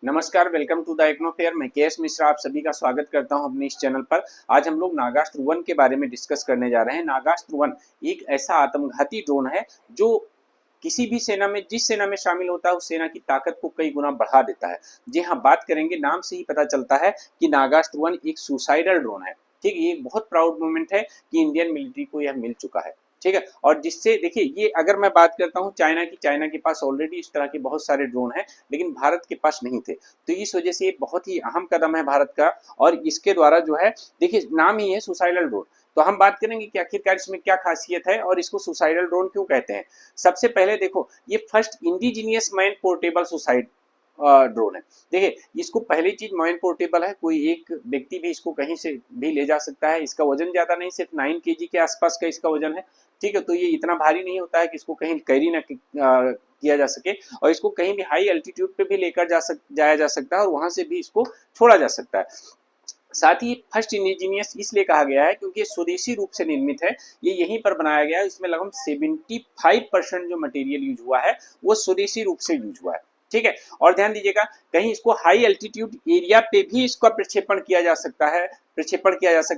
नमस्कार, welcome to the techno fair. मैं K S Mishra आप सभी का स्वागत करता हूं अपने इस चैनल पर। आज हम लोग नागास्त्र 1 के बारे में डिस्कस करने जा रहे हैं। नागास्त्र 1 एक ऐसा आत्मघाती ड्रोन है जो किसी भी सेना में जिस सेना में शामिल होता है उस सेना की ताकत को कई गुना बढ़ा देता है। जी हाँ, बात करेंगे, नाम से ही पता चलता है कि नागास्त्र 1 एक सुसाइडल ड्रोन है। ठीक है, ये एक बहुत प्राउड मोमेंट है कि इंडियन मिलिट्री को यह मिल चुका है। ठीक है, और जिससे देखिए, ये अगर मैं बात करता हूँ चाइना के पास ऑलरेडी इस तरह के बहुत सारे ड्रोन हैं, लेकिन भारत के पास नहीं थे। तो इस वजह से ये बहुत ही अहम कदम है भारत का। और इसके द्वारा जो है, देखिए नाम ही है सुसाइडल ड्रोन, तो हम बात करेंगे कि आखिरकार इसमें क्या खासियत है और इसको सुसाइडल ड्रोन क्यों कहते हैं। सबसे पहले देखो, ये first indigenous man portable suicide drone है। देखिए, इसको पहली चीज मैन पोर्टेबल है, कोई एक व्यक्ति भी इसको कहीं से भी ले जा सकता है। इसका वजन ज्यादा नहीं, सिर्फ 9 kg के आसपास का इसका वजन है। ठीक है, तो ये इतना भारी नहीं होता है कि इसको कहीं कैरी ना किया जा सके, और इसको कहीं भी हाई एल्टीट्यूड पे भी लेकर जाया जा सकता है और वहां से भी इसको छोड़ा जा सकता है। साथ ही फर्स्ट इंडिजीनियस इसलिए कहा गया है क्योंकि ये स्वदेशी रूप से निर्मित है। ये यहीं पर बनाया गया है। इसमें लगभग 75% जो मटेरियल यूज हुआ है वो स्वदेशी रूप से यूज हुआ है। ठीक है, और ध्यान दीजिएगा, कहीं इसको हाई एल्टीट्यूड एरिया पे भी इसका प्रक्षेपण किया जा सकता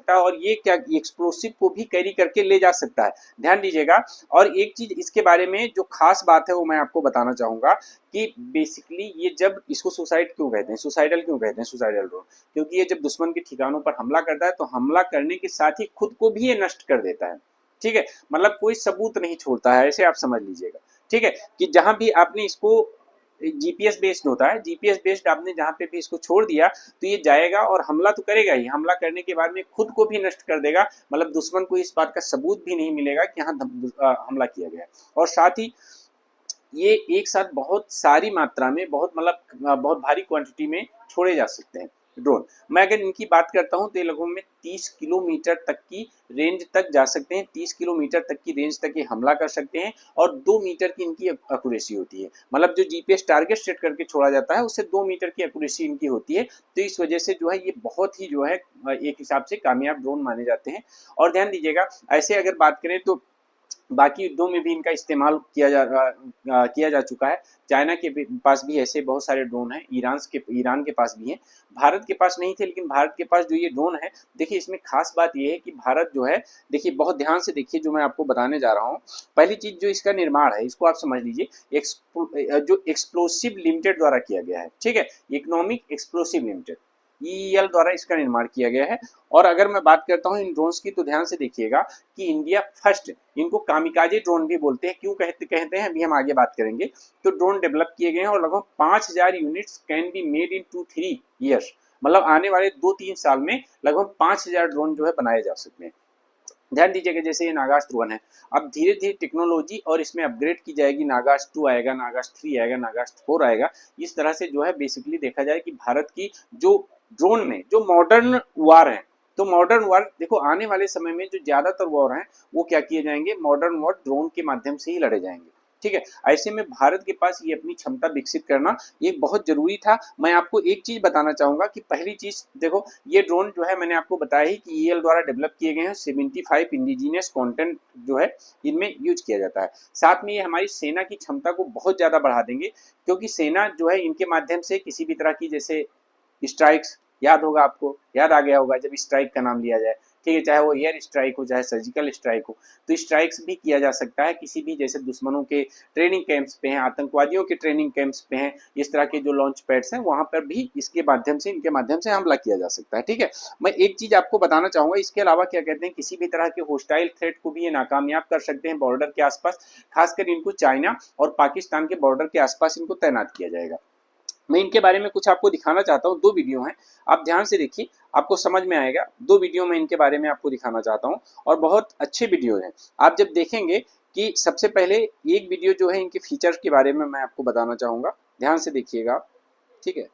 है और ये क्या एक्सप्लोसिव को भी कैरी करके ले जा सकता है। ध्यान दीजिएगा, और एक चीज इसके बारे में जो खास बात है वो मैं आपको बताना चाहूंगा कि बेसिकली ये जब इसको सुसाइड क्यों कहते हैं, सुसाइडल क्यों कहते हैं, सुसाइडल ड्रोन, क्योंकि ये जब दुश्मन के ठिकानों पर हमला करता है तो हमला करने के साथ ही खुद को भी ये नष्ट कर देता है। ठीक है, मतलब कोई सबूत नहीं छोड़ता है, ऐसे आप समझ लीजिएगा। ठीक है, कि जहां भी आपने इसको जीपीएस बेस्ड होता है, जीपीएस बेस्ड आपने जहां पे भी इसको छोड़ दिया तो ये जाएगा और हमला तो करेगा ही, हमला करने के बाद में खुद को भी नष्ट कर देगा। मतलब दुश्मन को इस बात का सबूत भी नहीं मिलेगा कि यहाँ हमला किया गया। और साथ ही ये एक साथ बहुत सारी मात्रा में, बहुत भारी क्वांटिटी में छोड़े जा सकते हैं ड्रोन। मैं अगर इनकी बात करता हूं तो ये लगभग में 30 किलोमीटर तक की रेंज तक जा सकते हैं। 30 किलोमीटर तक की रेंज तक ये हमला कर सकते हैं और 2 मीटर की इनकी एक्यूरेसी होती है। मतलब जो जीपीएस टारगेट सेट करके छोड़ा जाता है उससे 2 मीटर की एक्यूरेसी इनकी होती है। तो इस वजह से जो है ये बहुत ही जो है एक हिसाब से कामयाब ड्रोन माने जाते हैं। और ध्यान दीजिएगा, ऐसे अगर बात करें तो बाकी युद्धों में भी इनका इस्तेमाल किया जा चुका है। चाइना के पास भी ऐसे बहुत सारे ड्रोन हैं, ईरान के पास भी हैं। भारत के पास नहीं थे, लेकिन भारत के पास जो ये ड्रोन है, देखिए इसमें खास बात ये है कि भारत जो है, देखिए बहुत ध्यान से देखिए जो मैं आपको बताने जा रहा हूँ। पहली चीज जो इसका निर्माण है, इसको आप समझ लीजिए, जो एक्सप्लोसिव लिमिटेड द्वारा किया गया है। ठीक है, इकोनॉमिक एक्सप्लोसिव लिमिटेड, ईईएल द्वारा इसका निर्माण किया गया है। और अगर मैं बात करता हूं इन ड्रोन्स की तो ध्यान से देखिएगा कि इंडिया फर्स्ट, इनको कामिकाजे ड्रोन भी बोलते हैं। क्यों कहते हैं अभी हम आगे बात करेंगे। तो ड्रोन डेवलप किए गए हैं और लगभग 5000 units can be made in 2-3 years. मतलब आने वाले 2-3 साल में लगभग 5000 ड्रोन जो है बनाए जा सकते हैं। ध्यान दीजिएगा, जैसे ये नागास्त्र 1 है, अब धीरे धीरे टेक्नोलॉजी और इसमें अपग्रेड की जाएगी। नागास्त्र 2 आएगा, नागास्त्र 3 आएगा, नागास्त्र 4 आएगा। इस तरह से जो है बेसिकली देखा जाए कि भारत की जो ड्रोन में जो मॉडर्न वार है, तो मॉडर्न वार देखो आने वाले समय में जो ज्यादातर वॉर हैं वो क्या किए जाएंगे, मॉडर्न वॉर ड्रोन के माध्यम से ही लड़े जाएंगे। ठीक है, ऐसे में भारत के पास ये अपनी क्षमता विकसित करना ये बहुत जरूरी था। मैं आपको एक चीज बताना चाहूंगा कि पहली चीज देखो, ये ड्रोन जो है मैंने आपको बताया ही कि ईएल द्वारा डेवलप किए गए हैं। 75 इंडिजीनियस कंटेंट जो है इनमें यूज किया जाता है। साथ में ये हमारी सेना की क्षमता को बहुत ज्यादा बढ़ा देंगे, क्योंकि सेना जो है इनके माध्यम से किसी भी तरह की, जैसे स्ट्राइक्स, याद होगा आपको, याद आ गया होगा जब स्ट्राइक का नाम लिया जाए। ठीक है, चाहे वो एयर स्ट्राइक हो चाहे सर्जिकल स्ट्राइक हो, तो स्ट्राइक्स भी किया जा सकता है किसी भी, जैसे दुश्मनों के ट्रेनिंग कैंप्स पे हैं, आतंकवादियों के ट्रेनिंग कैंप्स पे हैं, इस तरह के जो लॉन्च पैड्स हैं वहां पर भी इसके माध्यम से, इनके माध्यम से हमला किया जा सकता है। ठीक है, मैं एक चीज आपको बताना चाहूंगा, इसके अलावा क्या कहते हैं, किसी भी तरह के होस्टाइल थ्रेट को भी ये नाकामयाब कर सकते हैं बॉर्डर के आसपास। खासकर इनको चाइना और पाकिस्तान के बॉर्डर के आसपास इनको तैनात किया जाएगा। मैं इनके बारे में कुछ आपको दिखाना चाहता हूँ। 2 वीडियो हैं, आप ध्यान से देखिए, आपको समझ में आएगा। 2 वीडियो में इनके बारे में आपको दिखाना चाहता हूँ और बहुत अच्छे वीडियो हैं। आप जब देखेंगे कि सबसे पहले एक वीडियो जो है इनके फीचर्स के बारे में मैं आपको बताना चाहूंगा, ध्यान से देखिएगा। ठीक है,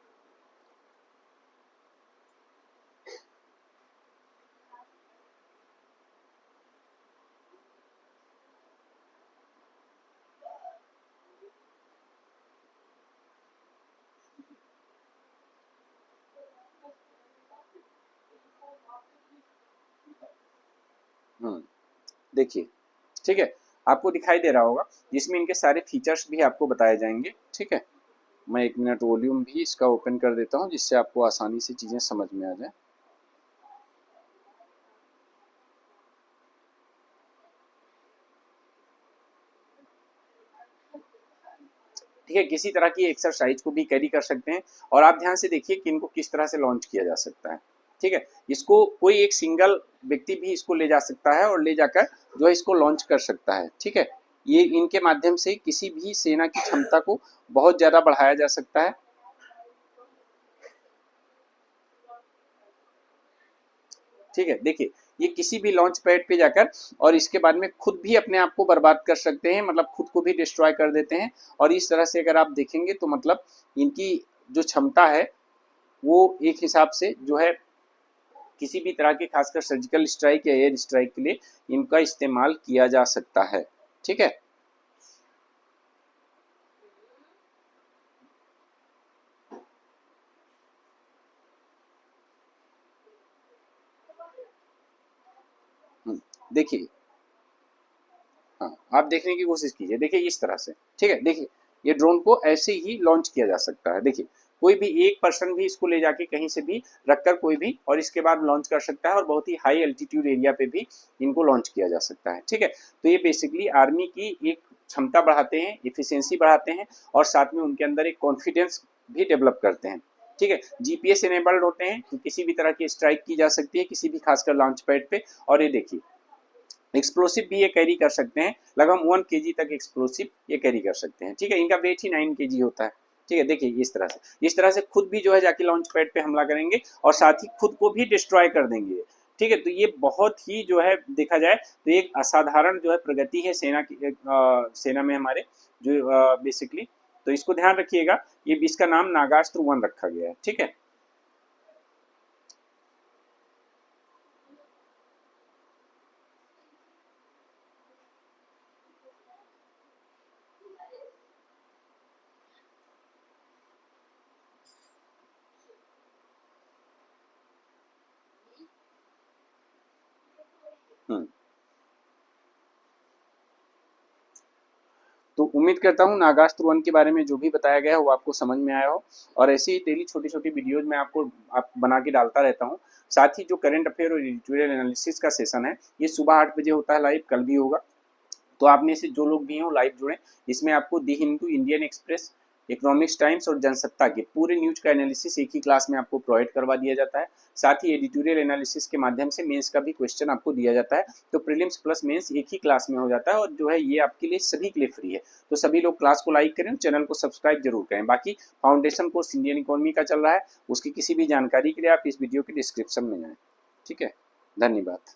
देखिए। ठीक है, आपको दिखाई दे रहा होगा जिसमें इनके सारे फीचर्स भी आपको बताए जाएंगे। ठीक है, मैं 1 मिनट वॉल्यूम भी इसका ओपन कर देता हूँ जिससे आपको आसानी से चीज़ें समझ में आ जाए। ठीक है, किसी तरह की एक्सरसाइज को भी कैरी कर सकते हैं। और आप ध्यान से देखिए कि इनको किस तरह से लॉन्च किया जा सकता है। ठीक है, इसको कोई एक सिंगल व्यक्ति भी इसको ले जा सकता है और ले जाकर जो है इसको लॉन्च कर सकता है। ठीक है, ये इनके माध्यम से किसी भी सेना की क्षमता को बहुत ज़्यादा बढ़ाया जा सकता है। ठीक है, देखिए ये किसी भी लॉन्च पैड पे जाकर और इसके बाद में खुद भी अपने आप को बर्बाद कर सकते हैं, मतलब खुद को भी डिस्ट्रॉय कर देते हैं। और इस तरह से अगर आप देखेंगे तो मतलब इनकी जो क्षमता है वो एक हिसाब से जो है किसी भी तरह के खासकर सर्जिकल स्ट्राइक या एयर स्ट्राइक के लिए इनका इस्तेमाल किया जा सकता है। ठीक है, देखिए, हाँ आप देखने की कोशिश कीजिए। देखिए इस तरह से, ठीक है, देखिए ये ड्रोन को ऐसे ही लॉन्च किया जा सकता है। देखिए कोई भी एक पर्सन भी इसको ले जाके कहीं से भी रखकर कोई भी और इसके बाद लॉन्च कर सकता है और बहुत ही हाई एल्टीट्यूड एरिया पे भी इनको लॉन्च किया जा सकता है। ठीक है, तो ये बेसिकली आर्मी की एक क्षमता बढ़ाते हैं, इफिशियंसी बढ़ाते हैं और साथ में उनके अंदर एक कॉन्फिडेंस भी डेवलप करते हैं। ठीक है, जीपीएस इनेबल्ड होते हैं कि किसी भी तरह की स्ट्राइक की जा सकती है किसी भी खासकर लॉन्च पैड पे। और ये देखिए एक्सप्लोसिव भी ये कैरी कर सकते हैं, लगभग 1 kg तक एक्सप्लोसिव ये कैरी कर सकते हैं। ठीक है, इनका वेट ही 9 kg होता है। ठीक है, देखिए इस तरह से खुद भी जो है जाके लॉन्च पैड पे हमला करेंगे और साथ ही खुद को भी डिस्ट्रॉय कर देंगे। ठीक है, तो ये बहुत ही जो है देखा जाए तो एक असाधारण जो है प्रगति है सेना की, सेना में हमारे जो बेसिकली। तो इसको ध्यान रखिएगा, ये इसका नाम नागास्त्र 1 रखा गया है। ठीक है, हम्म तो उम्मीद करता हूँ नागास्त्र 1 के बारे में जो भी बताया गया है वो आपको समझ में आया हो। और ऐसी ही डेली छोटी छोटी वीडियोज में आपको बना के डालता रहता हूँ। साथ ही जो करंट अफेयर और एडिटोरियल एनालिसिस का सेशन है ये सुबह 8 बजे होता है लाइव, कल भी होगा। तो आप में से जो लोग भी हों लाइव जुड़ें। इसमें आपको the Hindu, Indian Express, Economics Times और जनसत्ता के पूरे न्यूज का एनालिसिस एक ही क्लास में आपको प्रोवाइड करवा दिया जाता है। साथ ही एडिटोरियल एनालिसिस के माध्यम से मेंस का भी क्वेश्चन आपको दिया जाता है। तो प्रीलिम्स प्लस मेंस एक ही क्लास में हो जाता है और जो है ये आपके लिए सभी के लिए फ्री है। तो सभी लोग क्लास को लाइक करें, चैनल को सब्सक्राइब जरूर करें। बाकी फाउंडेशन कोर्स इंडियन इकोनॉमी का चल रहा है, उसकी किसी भी जानकारी के लिए आप इस वीडियो के डिस्क्रिप्शन में जाएं। ठीक है, धन्यवाद।